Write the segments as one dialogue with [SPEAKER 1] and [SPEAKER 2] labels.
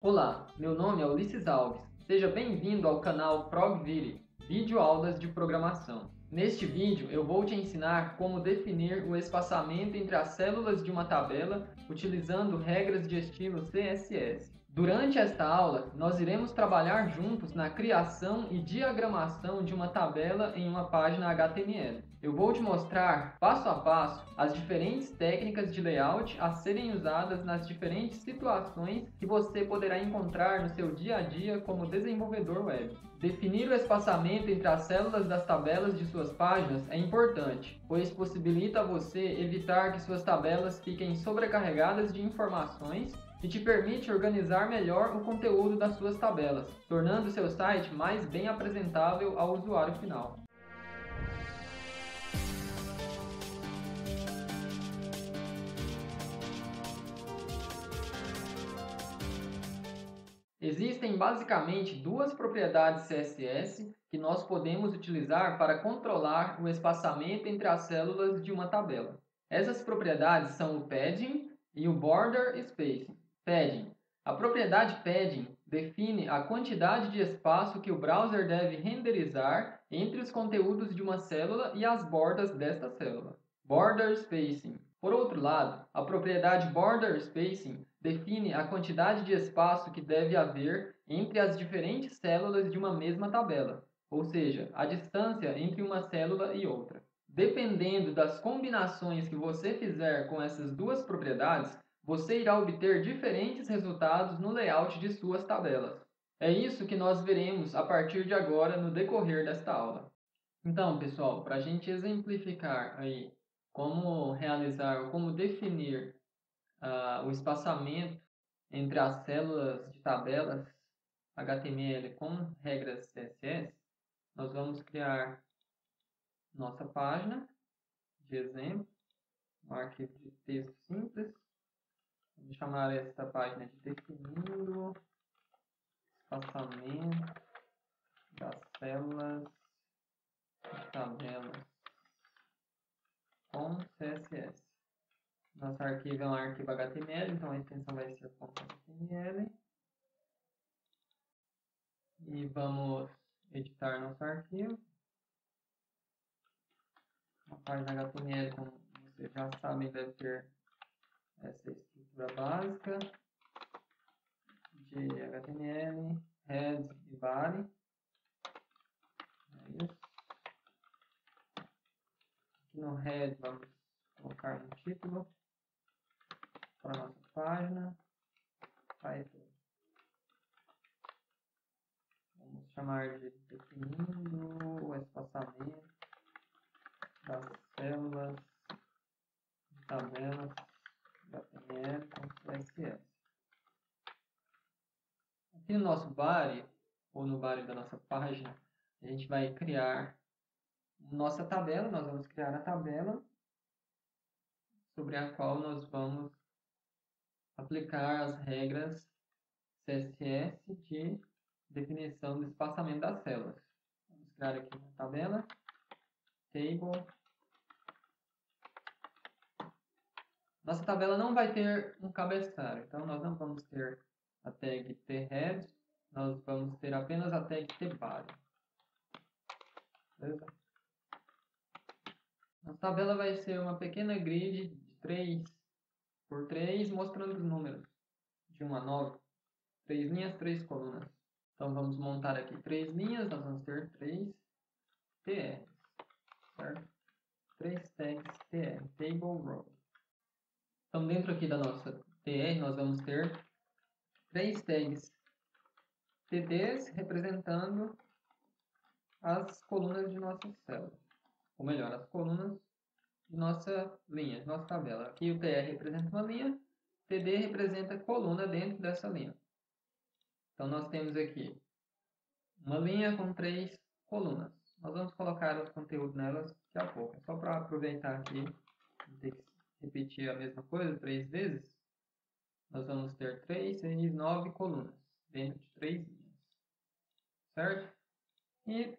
[SPEAKER 1] Olá, meu nome é Ulisses Alves. Seja bem-vindo ao canal ProgVire, vídeo aulas de programação. Neste vídeo eu vou te ensinar como definir o espaçamento entre as células de uma tabela utilizando regras de estilo CSS. Durante esta aula, nós iremos trabalhar juntos na criação e diagramação de uma tabela em uma página HTML. Eu vou te mostrar, passo a passo, as diferentes técnicas de layout a serem usadas nas diferentes situações que você poderá encontrar no seu dia a dia como desenvolvedor web. Definir o espaçamento entre as células das tabelas de suas páginas é importante, pois possibilita a você evitar que suas tabelas fiquem sobrecarregadas de informações e te permite organizar melhor o conteúdo das suas tabelas, tornando seu site mais bem apresentável ao usuário final. Existem basicamente duas propriedades CSS que nós podemos utilizar para controlar o espaçamento entre as células de uma tabela. Essas propriedades são o padding e o border spacing. Padding. A propriedade padding define a quantidade de espaço que o browser deve renderizar entre os conteúdos de uma célula e as bordas desta célula. Border spacing. Por outro lado, a propriedade border spacing define a quantidade de espaço que deve haver entre as diferentes células de uma mesma tabela, ou seja, a distância entre uma célula e outra. Dependendo das combinações que você fizer com essas duas propriedades, você irá obter diferentes resultados no layout de suas tabelas. É isso que nós veremos a partir de agora no decorrer desta aula. Então, pessoal, para a gente exemplificar aí como realizar, como definir o espaçamento entre as células de tabelas HTML com regras CSS, nós vamos criar nossa página de exemplo, um arquivo de texto simples. Vamos chamar esta página de definindo espaçamento das células de tabelas com CSS. Nosso arquivo é um arquivo HTML, então a extensão vai ser .html. E vamos editar nosso arquivo. A página HTML, como vocês já sabem, deve ter essa estrutura básica de HTML, head e body. É isso. Aqui no head vamos colocar um título para a nossa página. Title. Vamos chamar de definindo o espaçamento das células de tabelas HTML com CSS. Aqui no nosso body, ou no body da nossa página, a gente vai criar nossa tabela. Nós vamos criar a tabela sobre a qual nós vamos aplicar as regras CSS de definição do espaçamento das células. Vamos criar aqui uma tabela, table. Nossa tabela não vai ter um cabeçalho, então nós não vamos ter a tag thead, nós vamos ter apenas a tag thebody. Beleza? Nossa tabela vai ser uma pequena grid de 3 por 3, mostrando os números de 1 a 9. 3 linhas, 3 colunas. Então vamos montar aqui 3 linhas, nós vamos ter 3 TRs, certo? 3 tags TR, Table Row. Então dentro aqui da nossa TR nós vamos ter 3 tags TDs representando as colunas de nossa célula. Ou melhor, as colunas de nossa linha, de nossa tabela. Aqui o TR representa uma linha, TD representa a coluna dentro dessa linha. Então nós temos aqui uma linha com 3 colunas. Nós vamos colocar os conteúdos nelas daqui a pouco. Só para aproveitar aqui, não ter que repetir a mesma coisa 3 vezes, nós vamos ter 3 vezes 9 colunas dentro de 3 linhas. Certo? E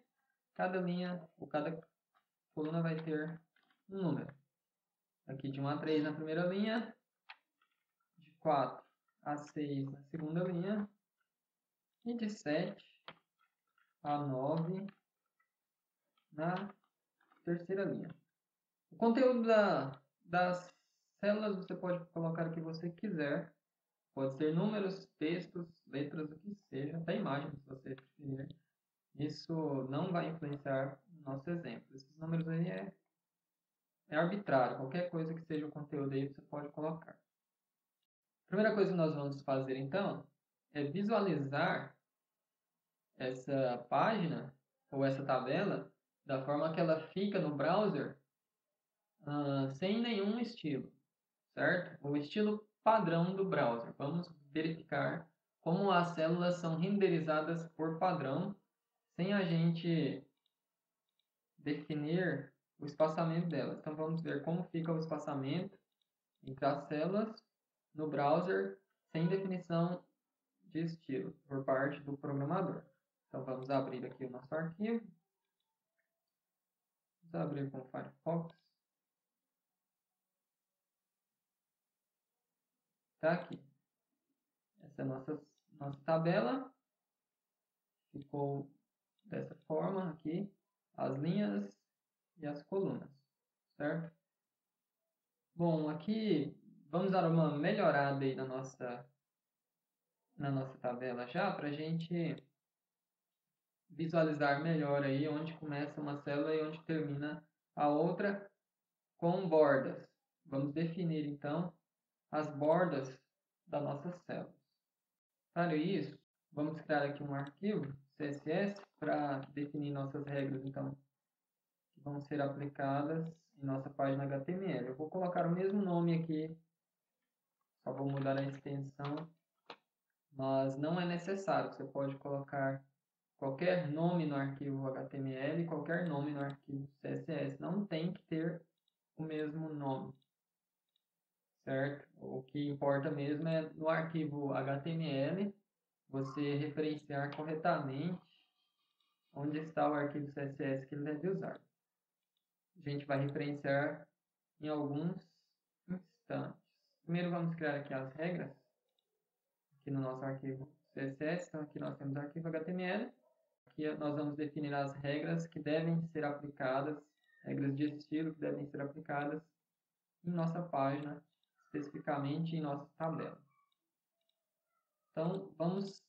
[SPEAKER 1] cada linha, ou cada coluna vai ter um número. Aqui de 1 a 3 na primeira linha, de 4 a 6 na segunda linha e de 7 a 9 na terceira linha. O conteúdo das células você pode colocar o que você quiser. Pode ser números, textos, letras, o que seja, até imagens, se você preferir. Isso não vai influenciar no nosso exemplo. Esses números aí é arbitrário. Qualquer coisa que seja o conteúdo aí você pode colocar. A primeira coisa que nós vamos fazer, então, é visualizar essa página ou essa tabela da forma que ela fica no browser sem nenhum estilo, certo? O estilo padrão do browser. Vamos verificar como as células são renderizadas por padrão, sem a gente definir o espaçamento delas. Então vamos ver como fica o espaçamento entre as células no browser, sem definição de estilo por parte do programador. Então vamos abrir aqui o nosso arquivo. Vamos abrir com o Firefox. Está aqui. Essa é a nossa tabela. Ficou dessa forma aqui, as linhas e as colunas, certo? Bom, aqui vamos dar uma melhorada aí na nossa tabela já, para a gente visualizar melhor aí onde começa uma célula e onde termina a outra com bordas. Vamos definir então as bordas das nossas células. Para isso, vamos criar aqui um arquivo CSS para definir nossas regras, então, que vão ser aplicadas em nossa página HTML. Eu vou colocar o mesmo nome aqui, só vou mudar a extensão, mas não é necessário. Você pode colocar qualquer nome no arquivo HTML e qualquer nome no arquivo CSS. Não tem que ter o mesmo nome, certo? O que importa mesmo é no arquivo HTML você referenciar corretamente onde está o arquivo CSS que ele deve usar. A gente vai referenciar em alguns instantes. Primeiro vamos criar aqui as regras, aqui no nosso arquivo CSS. Então aqui nós temos o arquivo HTML. Aqui nós vamos definir as regras que devem ser aplicadas, regras de estilo que devem ser aplicadas em nossa página, especificamente em nossa tabela. Então vamos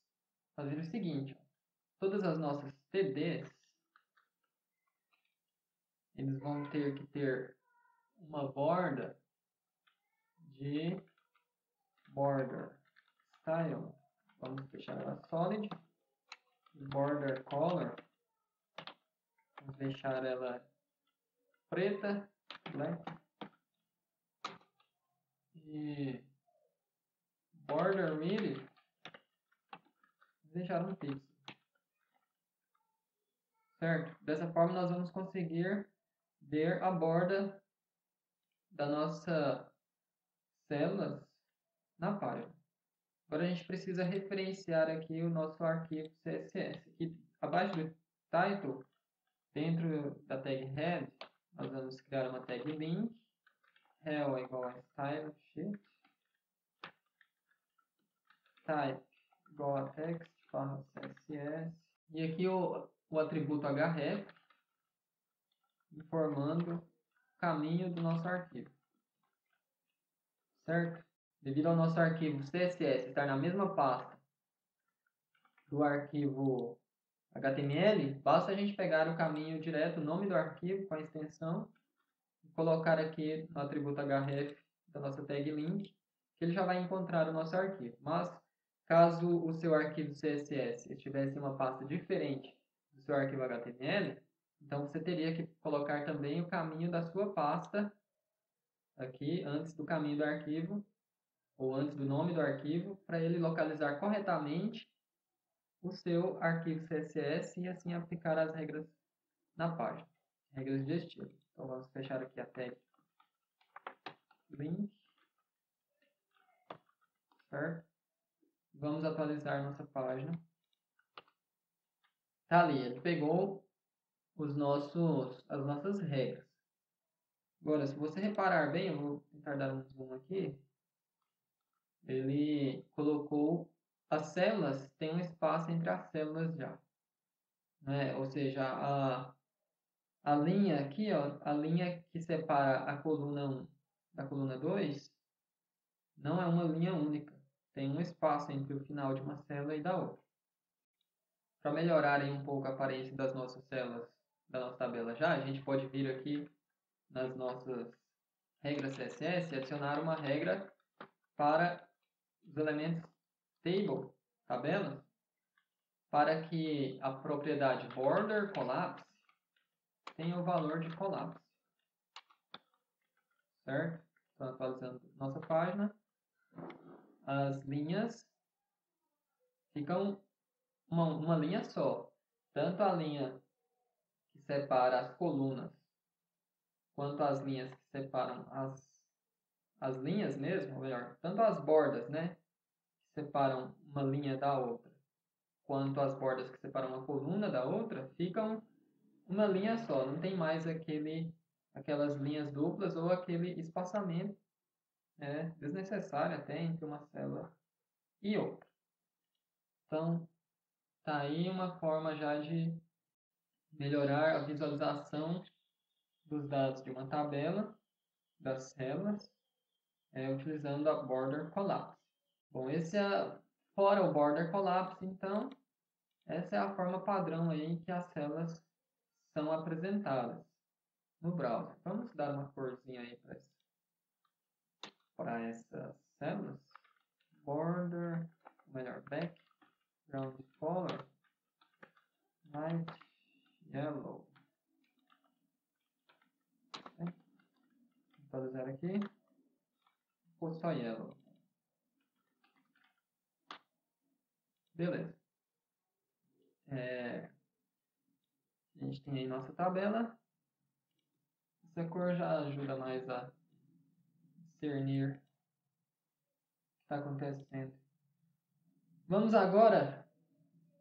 [SPEAKER 1] fazer o seguinte: todas as nossas TDs, eles vão ter que ter uma borda de border style. Vamos deixar ela solid. Border color, vamos deixar ela preta, black. E border width, vamos deixar um pixel. Certo? Dessa forma nós vamos conseguir ver a borda da nossa células na página. Agora a gente precisa referenciar aqui o nosso arquivo CSS. Aqui abaixo do title, dentro da tag head, nós vamos criar uma tag link. Hell é igual a style sheet. Type igual a text barra CSS. E aqui o atributo href, informando o caminho do nosso arquivo. Certo? Devido ao nosso arquivo CSS estar na mesma pasta do arquivo HTML, basta a gente pegar o caminho direto, o nome do arquivo com a extensão, e colocar aqui no atributo href da nossa tag link, que ele já vai encontrar o nosso arquivo. Mas, caso o seu arquivo CSS estivesse em uma pasta diferente do seu arquivo HTML, então você teria que colocar também o caminho da sua pasta aqui, antes do caminho do arquivo, ou antes do nome do arquivo, para ele localizar corretamente o seu arquivo CSS e assim aplicar as regras na página, regras de estilo. Então vamos fechar aqui a tag link, certo? Vamos atualizar nossa página. Tá ali, ele pegou as nossas regras. Agora, se você reparar bem, eu vou tentar dar um zoom aqui. ele colocou as células, tem um espaço entre as células já, né? Ou seja, a linha aqui, ó, a linha que separa a coluna 1 da coluna 2 não é uma linha única, tem um espaço entre o final de uma célula e da outra. Para melhorar aí um pouco a aparência das nossas células, da nossa tabela já, a gente pode vir aqui nas nossas regras CSS e adicionar uma regra para os elementos table, tabelas, para que a propriedade border collapse tenha o valor de collapse, certo? Então, atualizando nossa página, as linhas ficam uma linha só, tanto a linha que separa as colunas quanto as linhas que separam as linhas mesmo, ou melhor, tanto as bordas, né, que separam uma linha da outra, quanto as bordas que separam uma coluna da outra, ficam uma linha só, não tem mais aquelas linhas duplas ou aquele espaçamento desnecessário até entre uma célula e outra. Então, tá aí uma forma já de melhorar a visualização dos dados de uma tabela, das células, utilizando a Border Collapse. Bom, fora o Border Collapse, então, essa é a forma padrão aí que as células são apresentadas no browser. Vamos dar uma corzinha aí para essas células. Border, melhor, background color, light yellow. Vou atualizar aqui. Ou só yellow. Beleza. A gente tem aí nossa tabela. Essa cor já ajuda mais a discernir o que está acontecendo. Vamos agora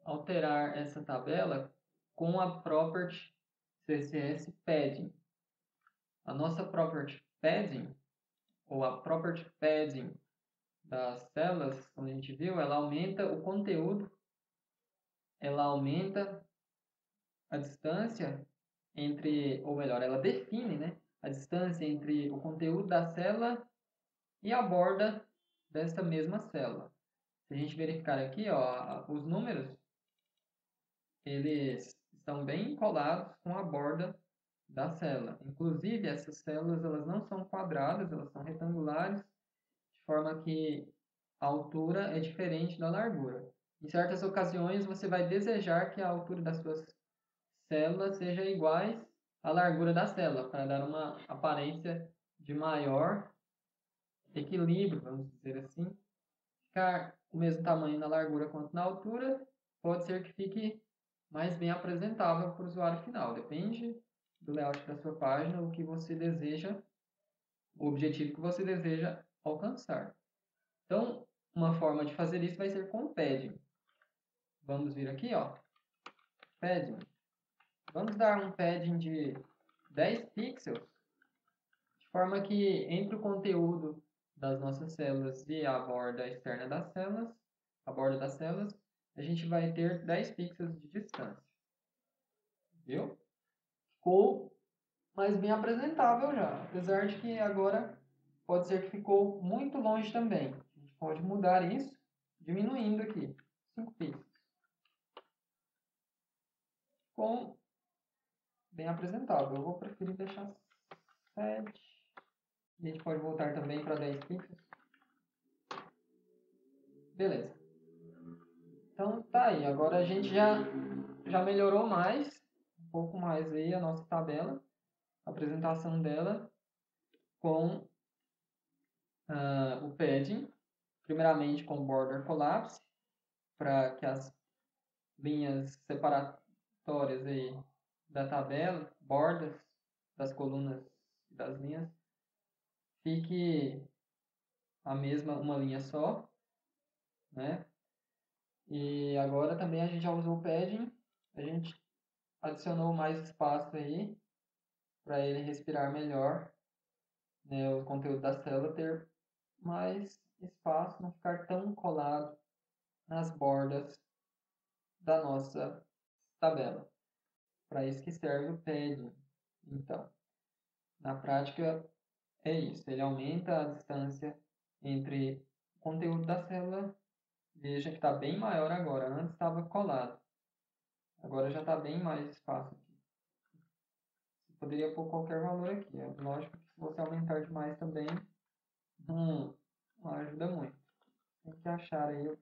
[SPEAKER 1] alterar essa tabela com a property CSS padding. A nossa property padding, ou a property padding das células, como a gente viu, ela aumenta o conteúdo, ela aumenta a distância entre, ou melhor, ela define, né, a distância entre o conteúdo da célula e a borda dessa mesma célula. Se a gente verificar aqui, ó, os números, eles estão bem colados com a borda da célula. Inclusive, essas células elas não são quadradas, elas são retangulares, de forma que a altura é diferente da largura. Em certas ocasiões, você vai desejar que a altura das suas células seja iguais à largura da célula, para dar uma aparência de maior equilíbrio, vamos dizer assim. Ficar o mesmo tamanho na largura quanto na altura, pode ser que fique mais bem apresentável para o usuário final. Depende do layout da sua página, o que você deseja, o objetivo que você deseja alcançar. Então, uma forma de fazer isso vai ser com o padding. Vamos vir aqui, ó, padding. Vamos dar um padding de 10 pixels, de forma que entre o conteúdo das nossas células e a borda externa das células, a borda das células, a gente vai ter 10 pixels de distância. Viu? Ficou mais bem apresentável já, apesar de que agora pode ser que ficou muito longe também. A gente pode mudar isso, diminuindo aqui, 5 pixels. Ficou bem apresentável. Eu vou preferir deixar 7. A gente pode voltar também para 10 pixels. Beleza. Então tá aí. Agora a gente já melhorou um pouco mais aí a nossa tabela, a apresentação dela com o padding, primeiramente com border collapse, para que as linhas separatórias aí da tabela, bordas das colunas e das linhas, fique uma linha só, né? E agora também a gente já usou o padding, a gente adicionou mais espaço aí para ele respirar melhor, né? O conteúdo da célula ter mais espaço não ficar tão colado nas bordas da nossa tabela. Para isso que serve o padding. Então, na prática é isso, ele aumenta a distância entre o conteúdo da célula. Veja que está bem maior agora, antes estava colado. Agora já está bem mais espaço aqui. Você poderia pôr qualquer valor aqui. É lógico que se você aumentar demais também, não ajuda muito. Tem que achar aí o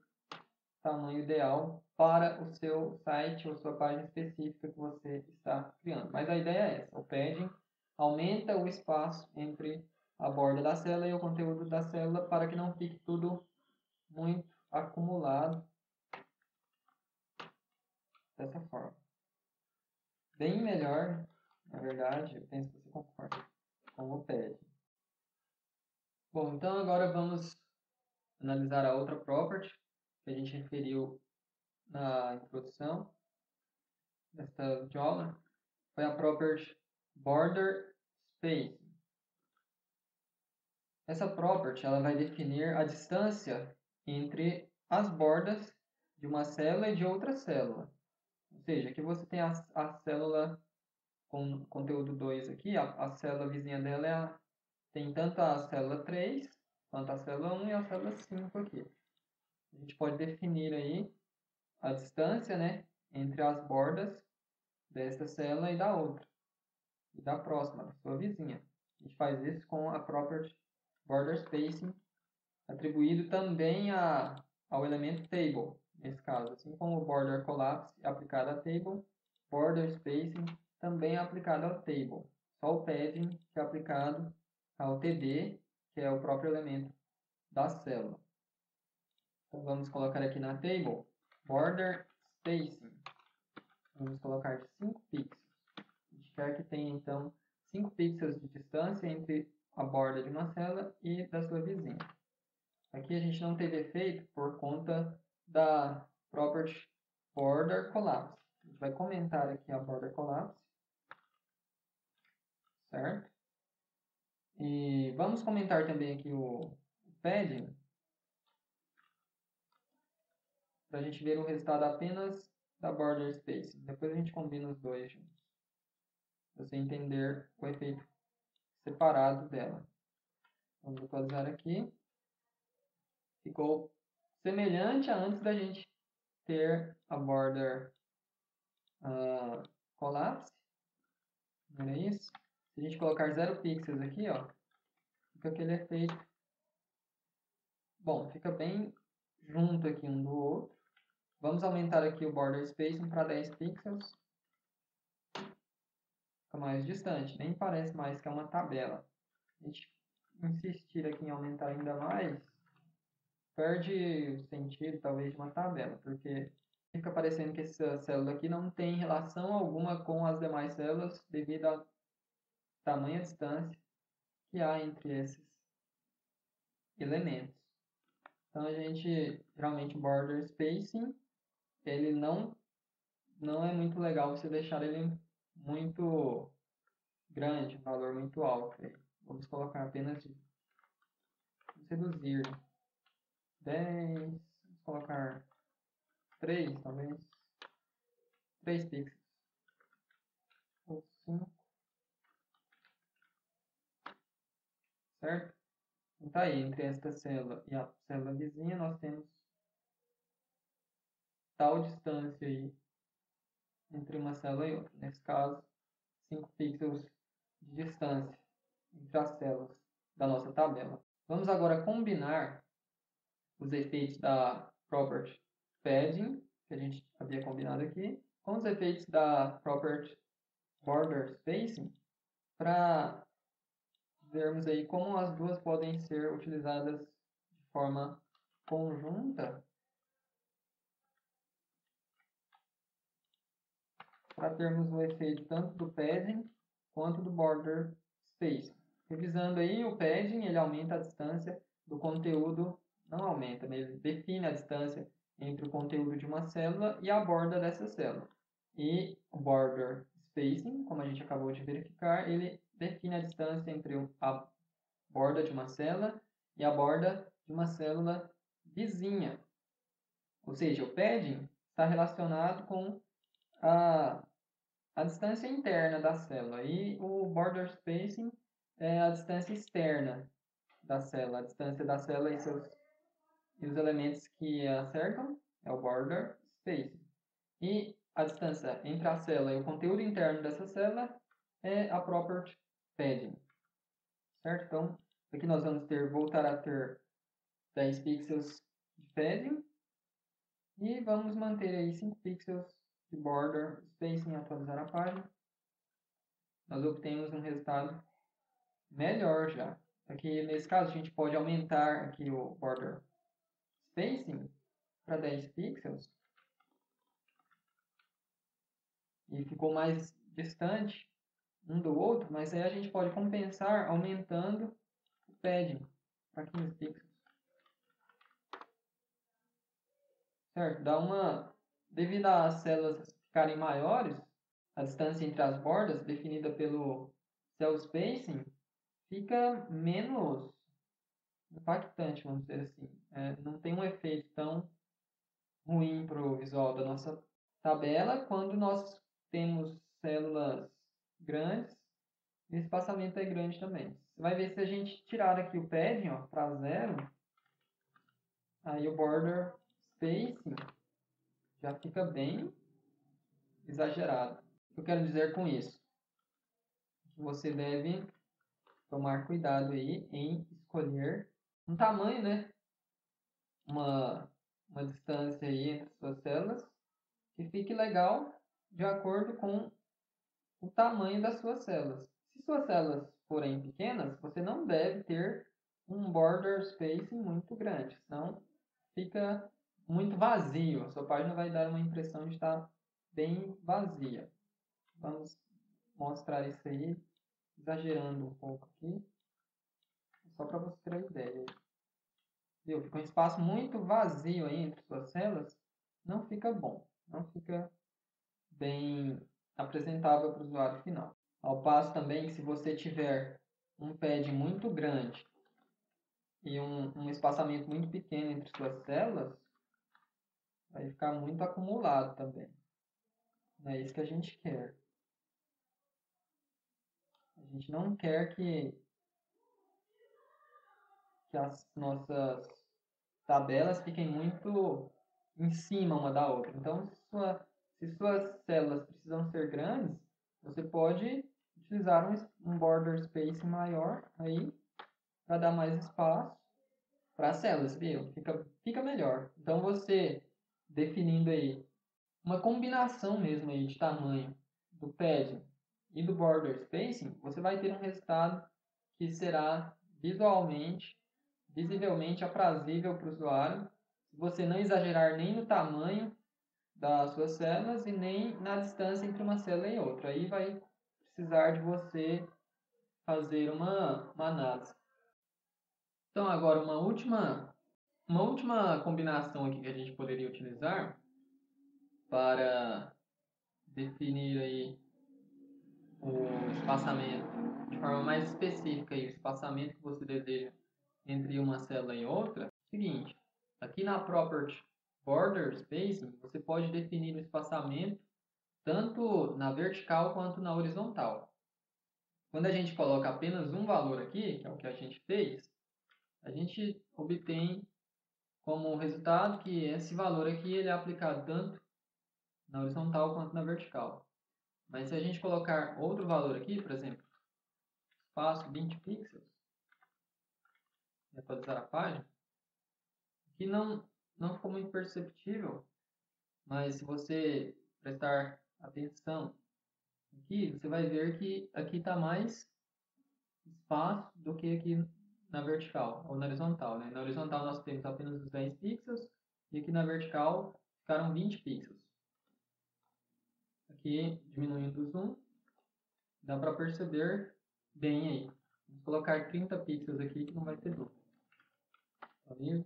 [SPEAKER 1] tamanho ideal para o seu site ou sua página específica que você está criando. Mas a ideia é essa. O padding aumenta o espaço entre a borda da célula e o conteúdo da célula para que não fique tudo muito acumulado dessa forma. Bem melhor, na verdade, eu penso que você concorda com o padding. Bom, então agora vamos analisar a outra property que a gente referiu na introdução desta aula. Foi a property border spacing. Essa property ela vai definir a distância entre as bordas de uma célula e de outra célula. Ou seja, aqui você tem a célula com conteúdo 2 aqui, a célula vizinha dela tem tanto a célula 3 quanto a célula 1 e a célula 5 aqui. A gente pode definir aí a distância, né, entre as bordas desta célula e da outra, e da próxima, da sua vizinha. A gente faz isso com a property border spacing, atribuído também ao elemento table, nesse caso. Assim como o border collapse é aplicado a table, border spacing também é aplicado ao table. Só o padding que é aplicado ao TD, que é o próprio elemento da célula. Então vamos colocar aqui na table border spacing. Vamos colocar de 5 pixels. A gente quer que tenha então 5 pixels de distância entre a borda de uma célula e da sua vizinha. Aqui a gente não teve efeito por conta da property border collapse. A gente vai comentar aqui a border collapse, certo? E vamos comentar também aqui o padding, para a gente ver o resultado apenas da border spacing. Depois a gente combina os dois juntos, para você entender o efeito separado dela. Vamos atualizar aqui. Ficou semelhante a antes da gente ter a border collapse. Não é isso? Se a gente colocar 0 pixels aqui, ó, fica aquele efeito. Bom, fica bem junto aqui um do outro. Vamos aumentar aqui o border spacing para 10 pixels. Fica mais distante, nem parece mais que é uma tabela. A gente insistir aqui em aumentar ainda mais, perde o sentido talvez de uma tabela, porque fica parecendo que essa célula aqui não tem relação alguma com as demais células devido à tamanha distância que há entre esses elementos. Então a gente, geralmente o border spacing, ele não é muito legal você deixar ele muito grande, um valor muito alto. Vamos colocar apenas de, vamos reduzir 10, vamos colocar 3, talvez 3 pixels ou 5, certo? Então tá aí, entre esta célula e a célula vizinha, nós temos tal distância aí entre uma célula e outra. Nesse caso, 5 pixels de distância entre as células da nossa tabela. Vamos agora combinar os efeitos da property padding, que a gente havia combinado aqui, com os efeitos da property border spacing, para vermos aí como as duas podem ser utilizadas de forma conjunta para termos o efeito tanto do padding quanto do border spacing. Revisando aí, o padding ele aumenta a distância do conteúdo, não aumenta, mas ele define a distância entre o conteúdo de uma célula e a borda dessa célula. E o border spacing, como a gente acabou de verificar, ele define a distância entre a borda de uma célula e a borda de uma célula vizinha. Ou seja, o padding está relacionado com a distância interna da célula e o border spacing é a distância externa da célula. A distância da célula e os elementos que a cercam é o border spacing. E a distância entre a célula e o conteúdo interno dessa célula é a property padding. Certo? Então, aqui nós vamos voltar a ter 10 pixels de padding e vamos manter aí 5 pixels de border spacing, atualizar a página. Nós obtemos um resultado melhor já. Aqui nesse caso a gente pode aumentar aqui o border spacing para 10 pixels e ficou mais distante um do outro, mas aí a gente pode compensar aumentando o padding para 15 pixels. Certo? Devido às células ficarem maiores, a distância entre as bordas, definida pelo cell spacing, fica menos impactante, vamos dizer assim. Não tem um efeito tão ruim para o visual da nossa tabela quando nós temos células grandes e o espaçamento é grande também. Você vai ver se a gente tirar aqui o padding para 0, aí o border spacing já fica bem exagerado. O que eu quero dizer com isso? Que você deve tomar cuidado aí em escolher um tamanho, né? Uma distância aí entre suas células que fique legal de acordo com o tamanho das suas células. Se suas células forem pequenas, você não deve ter um border spacing muito grande, senão fica muito vazio. A sua página vai dar uma impressão de estar bem vazia. Vamos mostrar isso aí, exagerando um pouco aqui, só para você ter a ideia. Viu? Fica um espaço muito vazio aí entre suas células, não fica bom, não fica bem apresentável para o usuário final. Ao passo também que se você tiver um pad muito grande e um espaçamento muito pequeno entre suas células, vai ficar muito acumulado também. Não é isso que a gente quer. A gente não quer que as nossas tabelas fiquem muito em cima uma da outra. Então, se suas células precisam ser grandes, você pode utilizar um border spacing maior aí para dar mais espaço para as células, viu? Fica melhor. Então, você definindo aí uma combinação mesmo aí de tamanho do padding e do border spacing, você vai ter um resultado que será visivelmente aprazível para o usuário, se você não exagerar nem no tamanho das suas células e nem na distância entre uma célula e outra. Aí vai precisar de você fazer uma análise. Então, agora uma última combinação aqui que a gente poderia utilizar para definir aí o espaçamento de forma mais específica, aí, o espaçamento que você deseja entre uma célula e outra. É o seguinte, aqui na property border spacing, você pode definir o espaçamento tanto na vertical quanto na horizontal. Quando a gente coloca apenas um valor aqui, que é o que a gente fez, a gente obtém como resultado que esse valor aqui ele é aplicado tanto na horizontal quanto na vertical. Mas se a gente colocar outro valor aqui, por exemplo, espaço 20 pixels, e atualizar a página, aqui não ficou muito perceptível, mas se você prestar atenção aqui, você vai ver que aqui está mais espaço do que aqui na vertical ou na horizontal. Né? Na horizontal nós temos apenas os 10 pixels e aqui na vertical ficaram 20 pixels. Aqui, diminuindo o zoom, dá para perceber bem aí. Vamos colocar 30 pixels aqui que não vai ter dúvida. Tá vendo?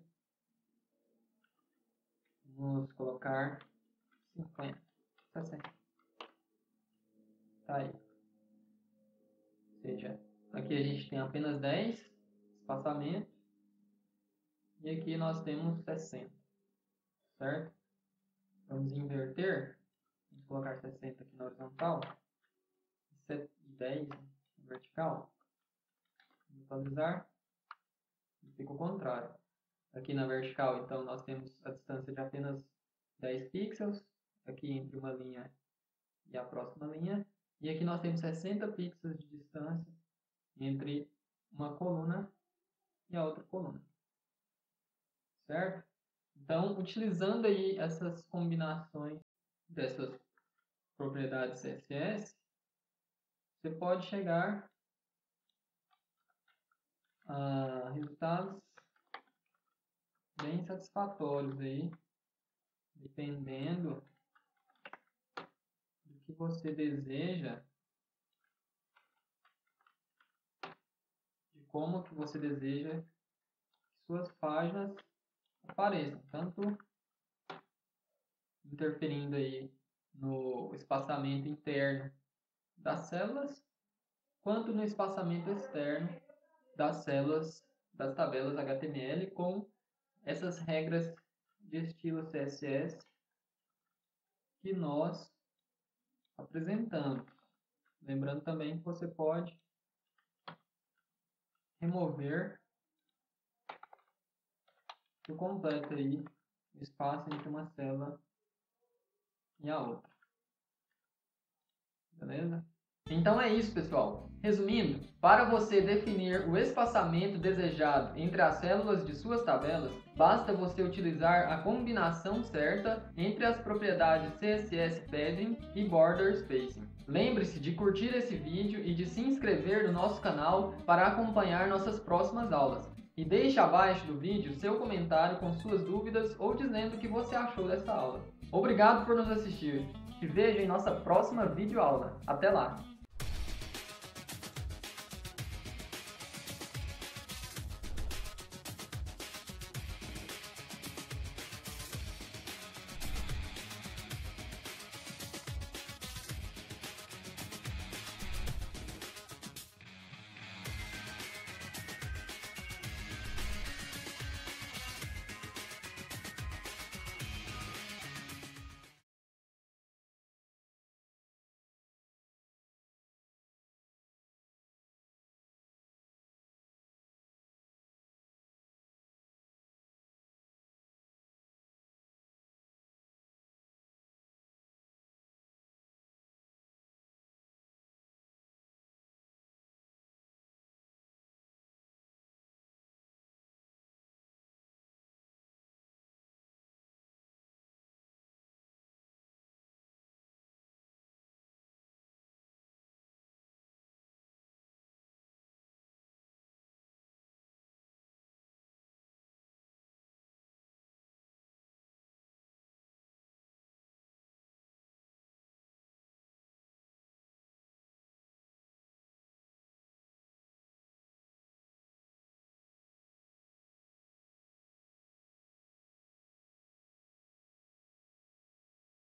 [SPEAKER 1] Vamos colocar 50, 60. Tá aí. Ou seja, aqui a gente tem apenas 10 espaçamento e aqui nós temos 60, certo? Vamos inverter, vamos colocar 60 aqui na horizontal, e 10 na vertical, vamos atualizar, e fica o contrário. Aqui na vertical, então, nós temos a distância de apenas 10 pixels, aqui entre uma linha e a próxima linha, e aqui nós temos 60 pixels de distância entre uma coluna e a outra coluna, certo? Então, utilizando aí essas combinações dessas propriedades CSS, você pode chegar a resultados bem satisfatórios aí, dependendo do que você deseja, de como que você deseja que suas páginas apareçam, tanto interferindo aí no espaçamento interno das células, quanto no espaçamento externo das células das tabelas HTML com essas regras de estilo CSS que nós apresentamos. Lembrando também que você pode remover por completo aí o espaço entre uma célula e a outra. Beleza? Então é isso, pessoal. Resumindo, para você definir o espaçamento desejado entre as células de suas tabelas, basta você utilizar a combinação certa entre as propriedades CSS Padding e Border Spacing. Lembre-se de curtir esse vídeo e de se inscrever no nosso canal para acompanhar nossas próximas aulas. E deixe abaixo do vídeo seu comentário com suas dúvidas ou dizendo o que você achou dessa aula. Obrigado por nos assistir. Te vejo em nossa próxima videoaula. Até lá!